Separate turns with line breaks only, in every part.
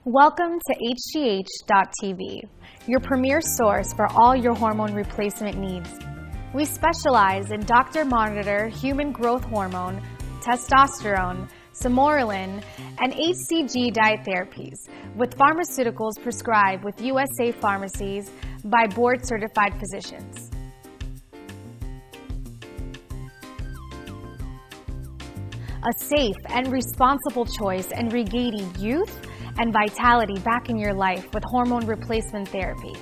Welcome to HGH.TV, your premier source for all your hormone replacement needs. We specialize in doctor-monitored human growth hormone, testosterone, Sermorelin, and HCG diet therapies, with pharmaceuticals prescribed with USA pharmacies by board-certified physicians. A safe and responsible choice in regaining youth and vitality back in your life with hormone replacement therapy.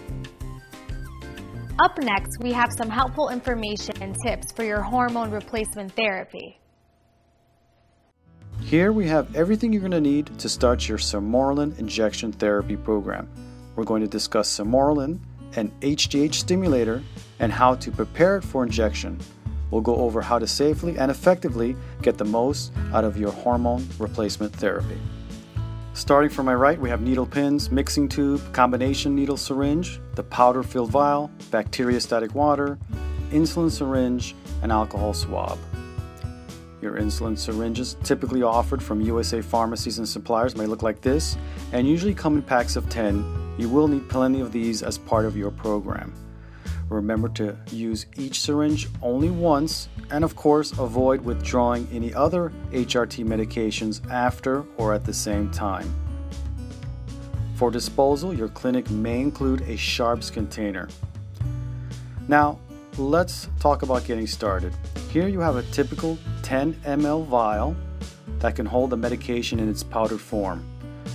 Up next, we have some helpful information and tips for your hormone replacement therapy.
Here we have everything you're going to need to start your Sermorelin injection therapy program. We're going to discuss Sermorelin, an HGH stimulator, and how to prepare it for injection. We'll go over how to safely and effectively get the most out of your hormone replacement therapy. Starting from my right, we have needle pins, mixing tube, combination needle syringe, the powder-filled vial, bacteriostatic water, insulin syringe, and alcohol swab. Your insulin syringes, typically offered from USA pharmacies and suppliers, may look like this and usually come in packs of 10. You will need plenty of these as part of your program. Remember to use each syringe only once, and of course avoid withdrawing any other HRT medications after or at the same time. For disposal, your clinic may include a sharps container. Now, let's talk about getting started. Here you have a typical 10 ml vial that can hold the medication in its powdered form.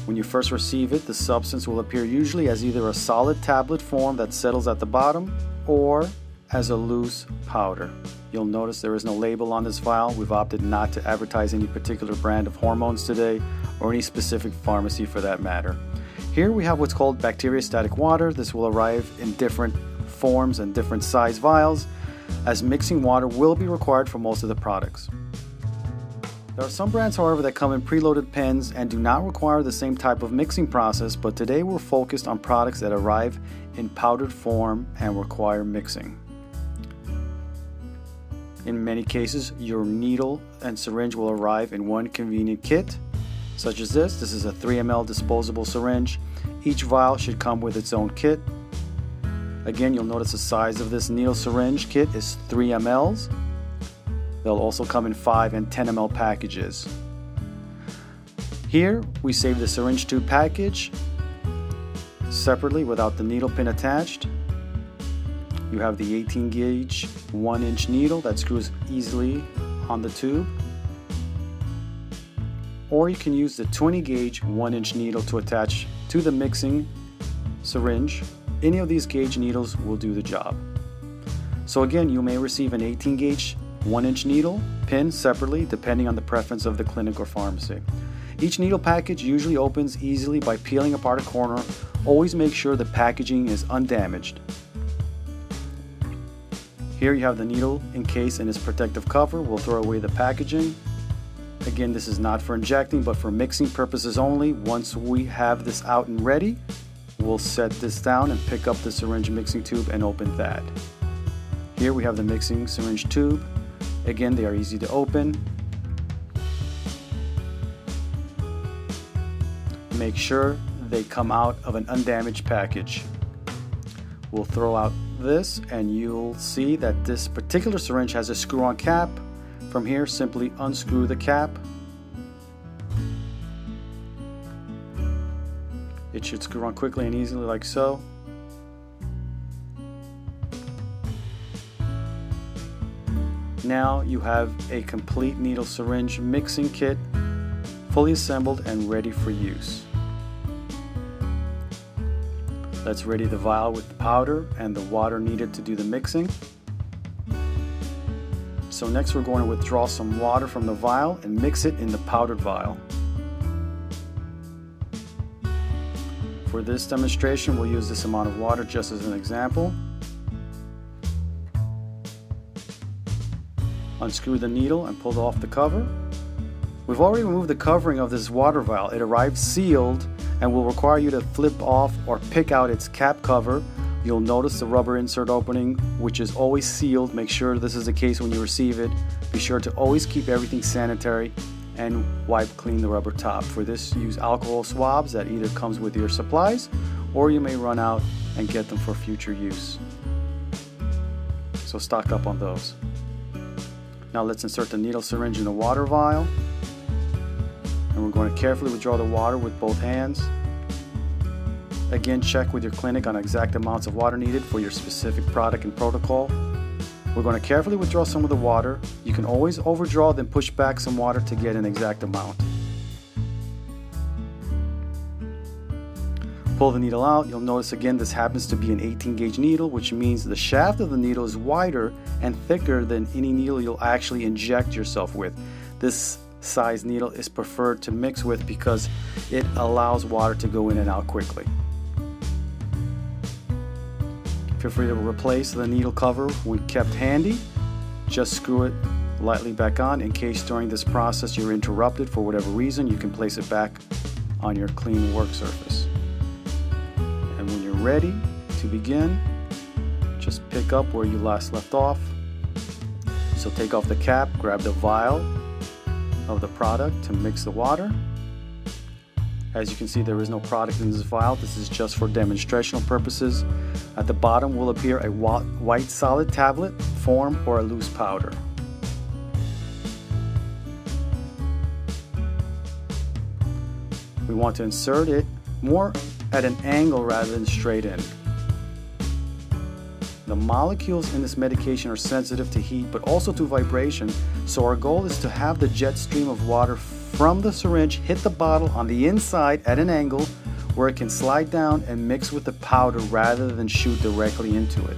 When you first receive it, the substance will appear usually as either a solid tablet form that settles at the bottom or as a loose powder. You'll notice there is no label on this vial. We've opted not to advertise any particular brand of hormones today, or any specific pharmacy for that matter. Here we have what's called bacteriostatic water. This will arrive in different forms and different size vials, as mixing water will be required for most of the products. There are some brands, however, that come in preloaded pens and do not require the same type of mixing process, but today we're focused on products that arrive in powdered form and require mixing. In many cases, your needle and syringe will arrive in one convenient kit, such as this. This is a 3 ml disposable syringe. Each vial should come with its own kit. Again, you'll notice the size of this needle syringe kit is 3 mLs. They'll also come in 5 and 10 ml packages. Here, we save the syringe tube package separately without the needle pin attached. You have the 18 gauge 1-inch needle that screws easily on the tube. Or you can use the 20 gauge 1-inch needle to attach to the mixing syringe. Any of these gauge needles will do the job. So again, you may receive an 18 gauge 1-inch needle pin separately depending on the preference of the clinic or pharmacy. Each needle package usually opens easily by peeling apart a corner. Always make sure the packaging is undamaged. Here you have the needle encased in its protective cover. We'll throw away the packaging. Again, this is not for injecting but for mixing purposes only. Once we have this out and ready, we'll set this down and pick up the syringe mixing tube and open that. Here we have the mixing syringe tube. Again, they are easy to open. Make sure they come out of an undamaged package. We'll throw out this and you'll see that this particular syringe has a screw-on cap. From here, simply unscrew the cap. It should screw on quickly and easily like so. Now you have a complete needle syringe mixing kit, fully assembled and ready for use. Let's ready the vial with the powder and the water needed to do the mixing. So next we're going to withdraw some water from the vial and mix it in the powdered vial. For this demonstration, we'll use this amount of water just as an example. Unscrew the needle and pull off the cover. We've already removed the covering of this water vial. It arrived sealed and will require you to flip off or pick out its cap cover. You'll notice the rubber insert opening, which is always sealed. Make sure this is the case when you receive it. Be sure to always keep everything sanitary and wipe clean the rubber top. For this, use alcohol swabs that either comes with your supplies or you may run out and get them for future use. So stock up on those. Now let's insert the needle syringe in the water vial, and we're going to carefully withdraw the water with both hands. Again, check with your clinic on exact amounts of water needed for your specific product and protocol. We're going to carefully withdraw some of the water. You can always overdraw, then push back some water to get an exact amount. Pull the needle out. You'll notice again this happens to be an 18 gauge needle, which means the shaft of the needle is wider and thicker than any needle you'll actually inject yourself with. This size needle is preferred to mix with because it allows water to go in and out quickly. Feel free to replace the needle cover when kept handy. Just screw it lightly back on. In case during this process you're interrupted for whatever reason, you can place it back on your clean work surface. And when you're ready to begin, just pick up where you last left off. So take off the cap, grab the vial of the product to mix the water. As you can see, there is no product in this vial. This is just for demonstrational purposes. At the bottom will appear a white solid tablet, form, or a loose powder. We want to insert it more at an angle rather than straight in. The molecules in this medication are sensitive to heat but also to vibration, so our goal is to have the jet stream of water from the syringe hit the bottle on the inside at an angle where it can slide down and mix with the powder rather than shoot directly into it.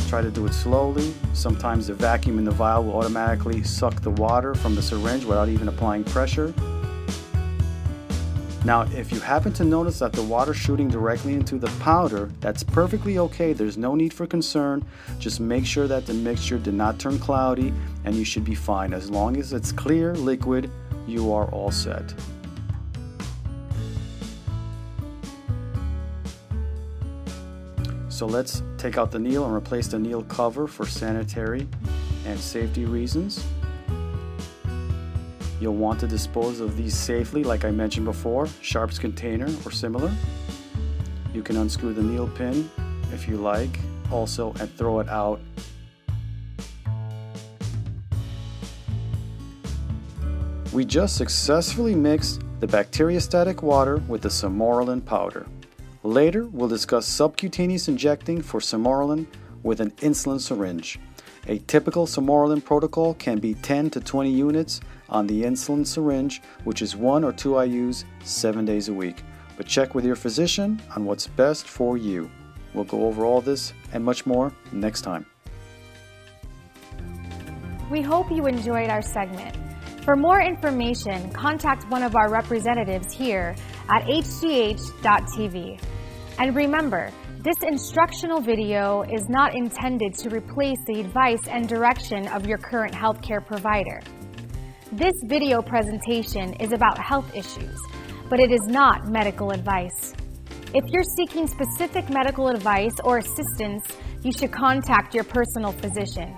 Try to do it slowly. Sometimes the vacuum in the vial will automatically suck the water from the syringe without even applying pressure. Now, if you happen to notice that the water shooting directly into the powder, that's perfectly okay. There's no need for concern. Just make sure that the mixture did not turn cloudy and you should be fine. As long as it's clear liquid, you are all set. So let's take out the needle and replace the needle cover for sanitary and safety reasons. You'll want to dispose of these safely, like I mentioned before, sharps container or similar. You can unscrew the needle pin if you like, also, and throw it out. We just successfully mixed the bacteriostatic water with the Sermorelin powder. Later, we'll discuss subcutaneous injecting for Sermorelin with an insulin syringe. A typical Sermorelin protocol can be 10 to 20 units on the insulin syringe, which is 1 or 2 IUs 7 days a week. But check with your physician on what's best for you. We'll go over all this and much more next time.
We hope you enjoyed our segment. For more information, contact one of our representatives here at HGH.TV. And remember, this instructional video is not intended to replace the advice and direction of your current healthcare provider. This video presentation is about health issues, but it is not medical advice. If you're seeking specific medical advice or assistance, you should contact your personal physician.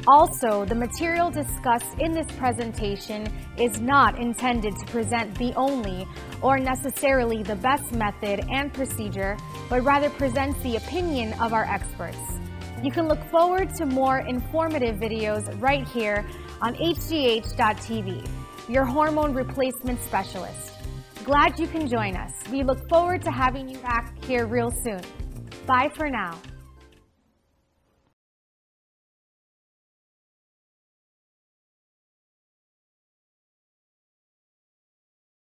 Also, the material discussed in this presentation is not intended to present the only or necessarily the best method and procedure, but rather presents the opinion of our experts. You can look forward to more informative videos right here on HGH.TV, your hormone replacement specialist. Glad you can join us. We look forward to having you back here real soon. Bye for now.